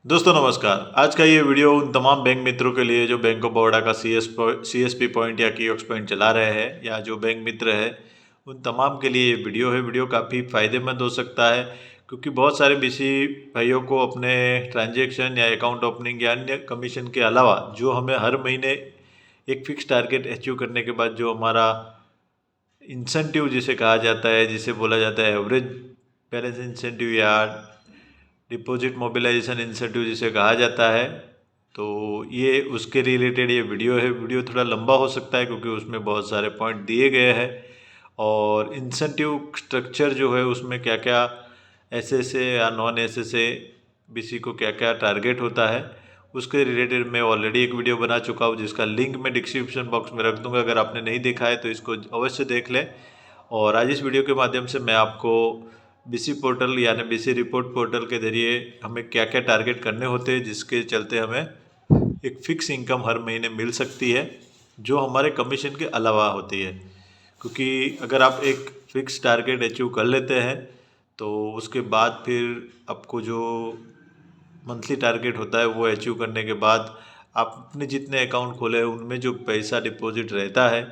दोस्तों नमस्कार। आज का ये वीडियो उन तमाम बैंक मित्रों के लिए जो बैंक ऑफ बड़ौदा का सीएसपी पॉइंट या कीऑक्स पॉइंट चला रहे हैं या जो बैंक मित्र है उन तमाम के लिए ये वीडियो है। वीडियो काफ़ी फ़ायदेमंद हो सकता है क्योंकि बहुत सारे बीसी भाइयों को अपने ट्रांजैक्शन या अकाउंट ओपनिंग या अन्य कमीशन के अलावा जो हमें हर महीने एक फ़िक्स टारगेट अचीव करने के बाद जो हमारा इंसेंटिव जिसे कहा जाता है, जिसे बोला जाता है एवरेज बैलेंस इंसेंटिव या डिपॉजिट मोबिलाइजेशन इंसेंटिव जिसे कहा जाता है, तो ये उसके रिलेटेड ये वीडियो है। वीडियो थोड़ा लंबा हो सकता है क्योंकि उसमें बहुत सारे पॉइंट दिए गए हैं और इंसेंटिव स्ट्रक्चर जो है उसमें क्या क्या एसएसए या नॉन एसएसए बीसी को क्या क्या टारगेट होता है उसके रिलेटेड मैं ऑलरेडी एक वीडियो बना चुका हूँ जिसका लिंक मैं डिस्क्रिप्शन बॉक्स में रख दूंगा। अगर आपने नहीं देखा है तो इसको अवश्य देख लें। और आज इस वीडियो के माध्यम से मैं आपको बीसी पोर्टल यानी बीसी रिपोर्ट पोर्टल के ज़रिए हमें क्या क्या टारगेट करने होते हैं जिसके चलते हमें एक फ़िक्स इनकम हर महीने मिल सकती है जो हमारे कमीशन के अलावा होती है। क्योंकि अगर आप एक फ़िक्स टारगेट अचीव कर लेते हैं तो उसके बाद फिर आपको जो मंथली टारगेट होता है वो अचीव करने के बाद आपने जितने अकाउंट खोले हैं उनमें जो पैसा डिपॉजिट रहता है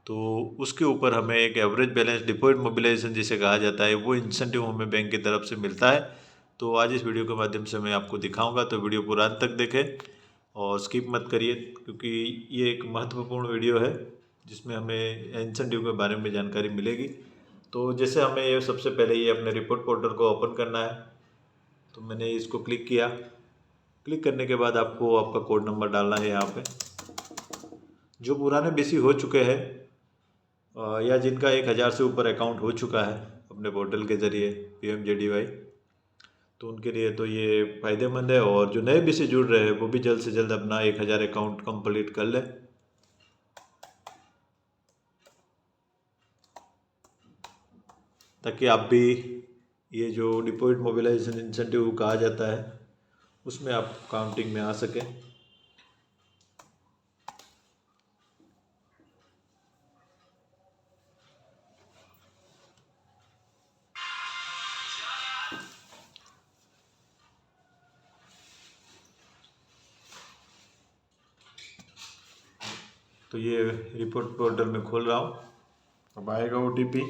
तो उसके ऊपर हमें एक एवरेज बैलेंस डिपॉजिट मोबिलाइजेशन जिसे कहा जाता है वो इंसेंटिव हमें बैंक की तरफ से मिलता है। तो आज इस वीडियो के माध्यम से मैं आपको दिखाऊंगा, तो वीडियो पूरा अंत तक देखें और स्किप मत करिए क्योंकि ये एक महत्वपूर्ण वीडियो है जिसमें हमें इंसेंटिव के बारे में जानकारी मिलेगी। तो जैसे हमें ये सबसे पहले ये अपने रिपोर्ट पोर्टल को ओपन करना है, तो मैंने इसको क्लिक किया। क्लिक करने के बाद आपको आपका कोड नंबर डालना है। यहाँ पे जो पुराने बीसी हो चुके हैं या जिनका 1000 से ऊपर अकाउंट हो चुका है अपने पोर्टल के ज़रिए PMJDY, तो उनके लिए तो ये फ़ायदेमंद है। और जो नए बीसी जुड़ रहे हैं वो भी जल्द से जल्द अपना 1000 अकाउंट कंप्लीट कर लें ताकि आप भी ये जो डिपॉजिट मोबिलाइजेशन इंसेंटिव कहा जाता है उसमें आप काउंटिंग में आ सकें। तो ये रिपोर्ट पोर्टल में खोल रहा हूँ। अब आएगा OTP।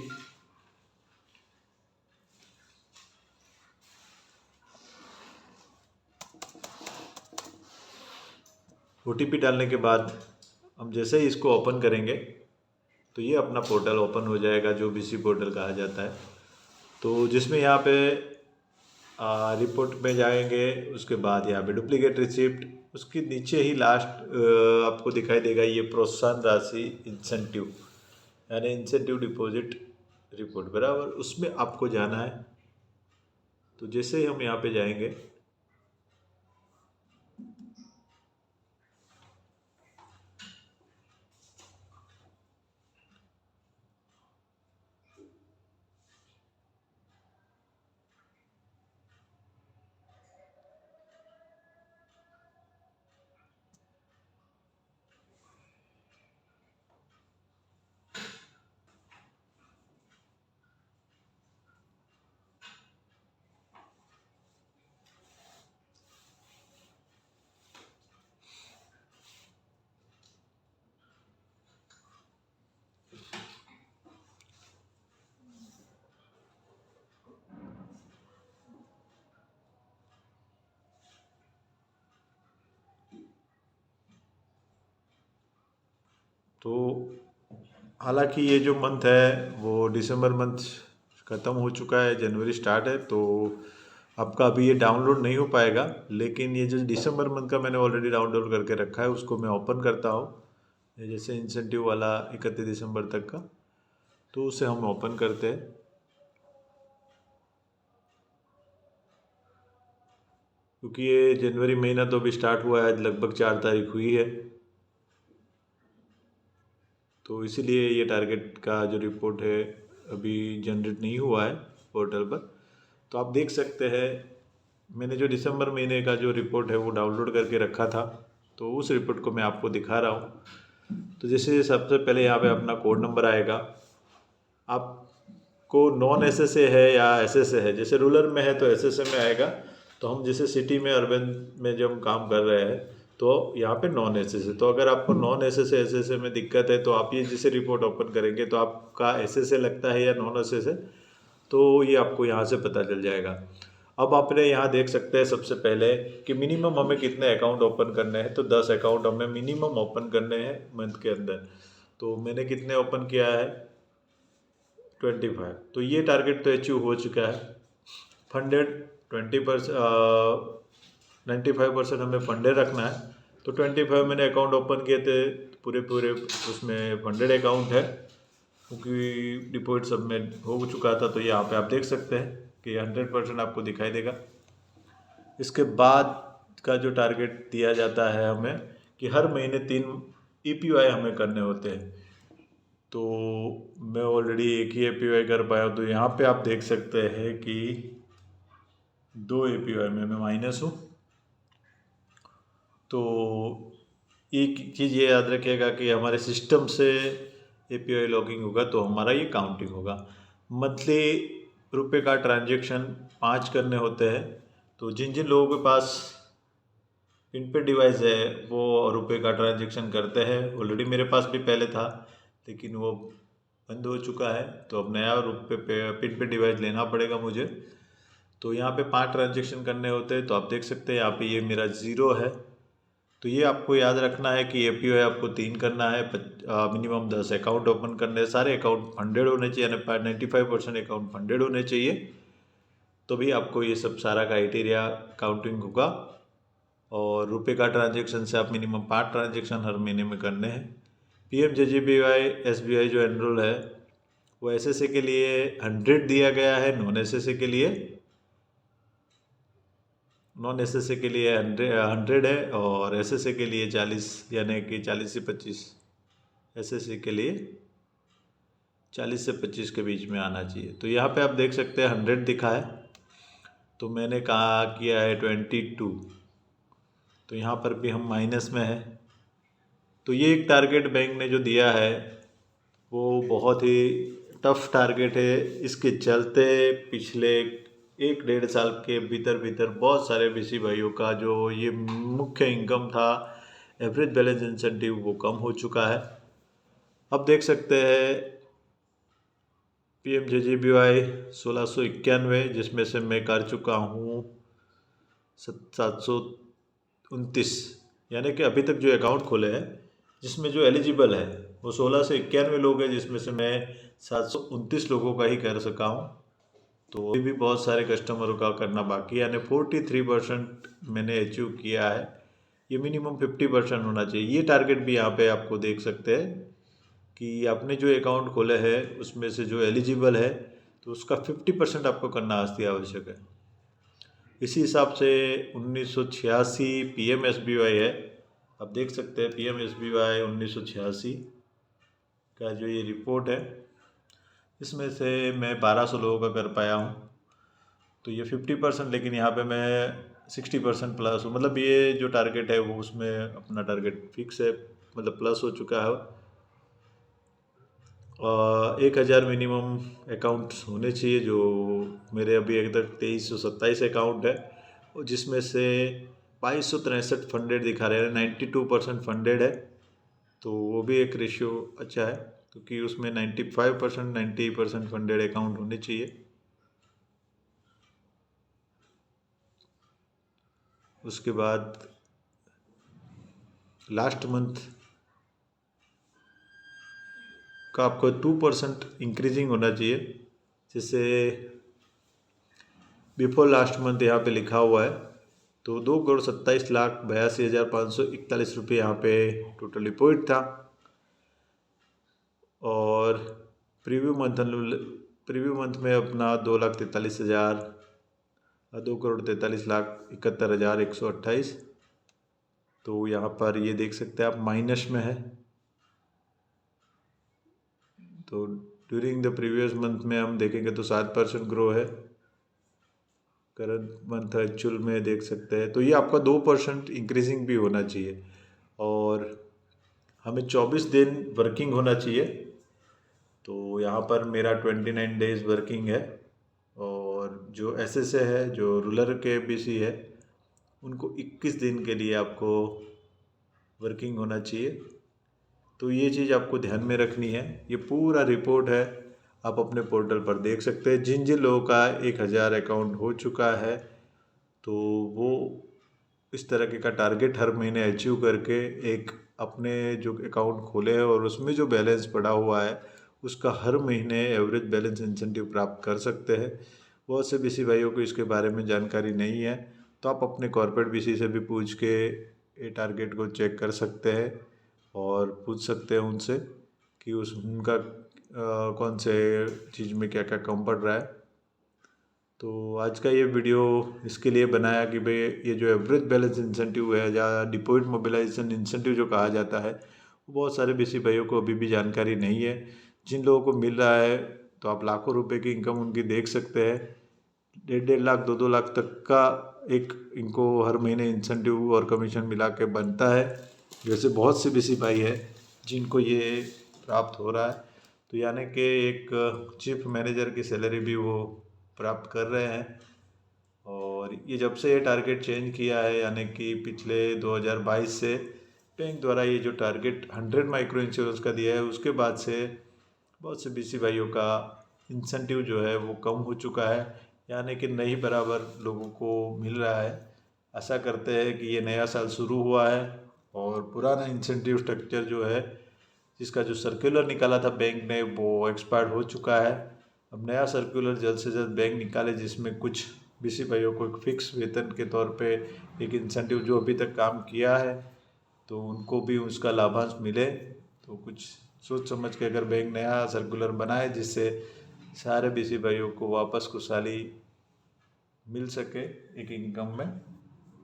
OTP डालने के बाद हम जैसे ही इसको ओपन करेंगे तो ये अपना पोर्टल ओपन हो जाएगा जो बीसी पोर्टल कहा जाता है। तो जिसमें यहाँ पे रिपोर्ट में जाएंगे, उसके बाद यहाँ पे डुप्लीकेट रिसिप्ट, उसके नीचे ही लास्ट आपको दिखाई देगा ये प्रोत्साहन राशि इंसेंटिव यानी इंसेंटिव डिपॉजिट रिपोर्ट बराबर, उसमें आपको जाना है। तो जैसे ही हम यहाँ पे जाएंगे तो हालांकि ये जो मंथ है वो दिसंबर मंथ ख़त्म हो चुका है, जनवरी स्टार्ट है, तो आपका अभी ये डाउनलोड नहीं हो पाएगा। लेकिन ये जो दिसंबर मंथ का मैंने ऑलरेडी डाउनलोड करके रखा है उसको मैं ओपन करता हूँ। ये जैसे इंसेंटिव वाला 31 दिसंबर तक का, तो उसे हम ओपन करते हैं। क्योंकि ये जनवरी महीना तो अभी स्टार्ट हुआ है, आज लगभग 4 तारीख हुई है, तो इसीलिए ये टारगेट का जो रिपोर्ट है अभी जनरेट नहीं हुआ है पोर्टल पर। तो आप देख सकते हैं मैंने जो दिसंबर महीने का जो रिपोर्ट है वो डाउनलोड करके रखा था, तो उस रिपोर्ट को मैं आपको दिखा रहा हूँ। तो जैसे सबसे पहले यहाँ पे अपना कोड नंबर आएगा। आपको नॉन एसएसए है या एसएसए है, जैसे रूरल में है तो एसएसए में आएगा। तो हम जैसे सिटी में अर्बन में जब हम काम कर रहे हैं तो यहाँ पे नॉन एसएस है। तो अगर आपको नॉन एसएस एसएस में दिक्कत है तो आप ये जैसे रिपोर्ट ओपन करेंगे तो आपका एसएस लगता है या नॉन एसएस है, तो ये आपको यहाँ से पता चल जाएगा। अब आपने यहाँ देख सकते हैं सबसे पहले कि मिनिमम हमें कितने अकाउंट ओपन करने हैं। तो 10 अकाउंट हमें मिनिमम ओपन करने हैं मंथ के अंदर। तो मैंने कितने ओपन किया है, 25। तो ये टारगेट तो अचीव हो चुका है। फंडेड 20%, 95% हमें फंडेड रखना है। तो 25 मैंने अकाउंट ओपन किए थे, पूरे पूरे उसमें फंडेड अकाउंट है क्योंकि डिपॉजिट सब में हो चुका था। तो यहाँ पे आप देख सकते हैं कि 100% आपको दिखाई देगा। इसके बाद का जो टारगेट दिया जाता है हमें कि हर महीने 3 EPY हमें करने होते हैं। तो मैं ऑलरेडी एक ही EPY कर पाया हूँ। तो यहाँ पे आप देख सकते हैं कि 2 EPY में मैं माइनस हूँ। तो एक चीज़ ये याद रखिएगा कि हमारे सिस्टम से API लॉगिंग होगा तो हमारा ये काउंटिंग होगा। मंथली रुपए का ट्रांजैक्शन 5 करने होते हैं। तो जिन जिन लोगों के पास पिन पे डिवाइस है वो रुपए का ट्रांजैक्शन करते हैं। ऑलरेडी मेरे पास भी पहले था लेकिन वो बंद हो चुका है, तो अब नया रुपए पे पिन पे डिवाइस लेना पड़ेगा मुझे। तो यहाँ पे 5 ट्रांजैक्शन करने होते हैं। तो आप देख सकते हैं यहाँ पे ये मेरा 0 है। तो ये आपको याद रखना है कि API आपको 3 करना है, मिनिमम 10 अकाउंट ओपन करने हैं, सारे अकाउंट फंडेड होने चाहिए, यानी 95% अकाउंट फंडेड होने चाहिए। तो भी आपको ये सब सारा क्राइटेरिया काउंटिंग होगा। और रुपए का ट्रांजैक्शन से आप मिनिमम 5 ट्रांजैक्शन हर महीने में करने हैं। PMJJBY SBI जो एनरोल है वो SSA के लिए 100 दिया गया है, नॉन SSA के लिए 100 है और SSA के लिए 40, यानी कि 40 से 25। SSA के लिए 40 से 25 के बीच में आना चाहिए। तो यहाँ पे आप देख सकते हैं 100 दिखा है, तो मैंने कहा किया है 22। तो यहाँ पर भी हम माइनस में है। तो ये एक टारगेट बैंक ने जो दिया है वो बहुत ही टफ टारगेट है। इसके चलते पिछले 1-1.5 साल के भीतर बहुत सारे BC भाइयों का जो ये मुख्य इनकम था, एवरेज बैलेंस इंसेंटिव, वो कम हो चुका है। अब देख सकते हैं PMJJBY 1691, जिसमें से मैं कर चुका हूँ 729, यानी कि अभी तक जो अकाउंट खोले हैं जिसमें जो एलिजिबल है वो 16 से 91 लोग हैं, जिसमें से मैं 729 लोगों का ही कर सका हूँ। तो अभी भी बहुत सारे कस्टमरों का करना बाकी है, यानी 43% मैंने अचीव किया है। ये मिनिमम 50% होना चाहिए। ये टारगेट भी यहाँ पे आपको देख सकते हैं कि आपने जो अकाउंट खोले हैं उसमें से जो एलिजिबल है तो उसका 50% आपको करना अति आवश्यक है। इसी हिसाब से 1986 PMSBY है। आप देख सकते हैं PMSBY 1986 का जो ये रिपोर्ट है, इसमें से मैं 1200 लोगों का कर पाया हूँ। तो ये 50%, लेकिन यहाँ पे मैं 60% प्लस हूँ। मतलब ये जो टारगेट है वो उसमें अपना टारगेट फिक्स है, मतलब प्लस हो चुका है। 1000 मिनिमम अकाउंट्स होने चाहिए, जो मेरे अभी एक तक 2327 अकाउंट है, और जिसमें से 2263 फंडेड दिखा रहे हैं, 92% फंडेड है। तो वो भी एक रेशियो अच्छा है क्योंकि उसमें 95% 90% फंडेड अकाउंट होने चाहिए। उसके बाद लास्ट मंथ का आपको 2% इंक्रीजिंग होना चाहिए, जिससे बिफोर लास्ट मंथ यहाँ पे लिखा हुआ है। तो 2,27,82,541 रुपये यहाँ पे टोटल डिपॉजिट था। और प्रीव्यू मंथ में अपना 2,43,128। तो यहाँ पर ये देख सकते हैं आप माइनस में है। तो ड्यूरिंग द प्रीवियस मंथ में हम देखेंगे तो 7% ग्रो है। करंट मंथ एक्चुअल में देख सकते हैं तो ये आपका 2% इंक्रीजिंग भी होना चाहिए। और हमें 24 दिन वर्किंग होना चाहिए। तो यहाँ पर मेरा 29 डेज वर्किंग है और जो एसएसए है, जो रूरल के बीसी है, उनको 21 दिन के लिए आपको वर्किंग होना चाहिए। तो ये चीज़ आपको ध्यान में रखनी है। ये पूरा रिपोर्ट है, आप अपने पोर्टल पर देख सकते हैं। जिन जिन लोगों का 1000 अकाउंट हो चुका है तो वो इस तरीके का टारगेट हर महीने अचीव करके एक अपने जो अकाउंट खोले हैं और उसमें जो बैलेंस पड़ा हुआ है उसका हर महीने एवरेज बैलेंस इंसेंटिव प्राप्त कर सकते हैं। बहुत से बीसी भाइयों को इसके बारे में जानकारी नहीं है, तो आप अपने कॉर्पोरेट बीसी से भी पूछ के ये टारगेट को चेक कर सकते हैं और पूछ सकते हैं उनसे कि उनका कौन से चीज़ में क्या क्या कम पड़ रहा है। तो आज का ये वीडियो इसके लिए बनाया कि भाई ये जो एवरेज बैलेंस इंसेंटिव है या डिपॉजिट मोबिलाइजेशन इंसेंटिव जो कहा जाता है, वो बहुत सारे बीसी भाइयों को अभी भी जानकारी नहीं है। जिन लोगों को मिल रहा है तो आप लाखों रुपए की इनकम उनकी देख सकते हैं। 1.5 लाख 2 लाख तक का एक इनको हर महीने इंसेंटिव और कमीशन मिला के बनता है। जैसे बहुत से बीसी भाई है जिनको ये प्राप्त हो रहा है, तो यानी कि एक चीफ मैनेजर की सैलरी भी वो प्राप्त कर रहे हैं। और ये जब से ये टारगेट चेंज किया है, यानी कि पिछले 2022 से बैंक द्वारा ये जो टारगेट 100 माइक्रो इंश्योरेंस का दिया है, उसके बाद से बहुत से बीसी भाइयों का इंसेंटिव जो है वो कम हो चुका है, यानी कि नहीं बराबर लोगों को मिल रहा है। आशा करते हैं कि ये नया साल शुरू हुआ है और पुराना इंसेंटिव स्ट्रक्चर जो है, जिसका जो सर्कुलर निकाला था बैंक ने, वो एक्सपायर्ड हो चुका है। अब नया सर्कुलर जल्द से जल्द बैंक निकाले जिसमें कुछ बीसी भाइयों को एक फिक्स वेतन के तौर पे एक इंसेंटिव जो अभी तक काम किया है तो उनको भी उसका लाभांश मिले। तो कुछ सोच समझ के अगर बैंक नया सर्कुलर बनाए जिससे सारे बीसी भाइयों को वापस खुशहाली मिल सके एक इनकम में।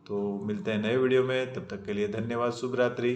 तो मिलते हैं नए वीडियो में, तब तक के लिए धन्यवाद, शुभ रात्रि।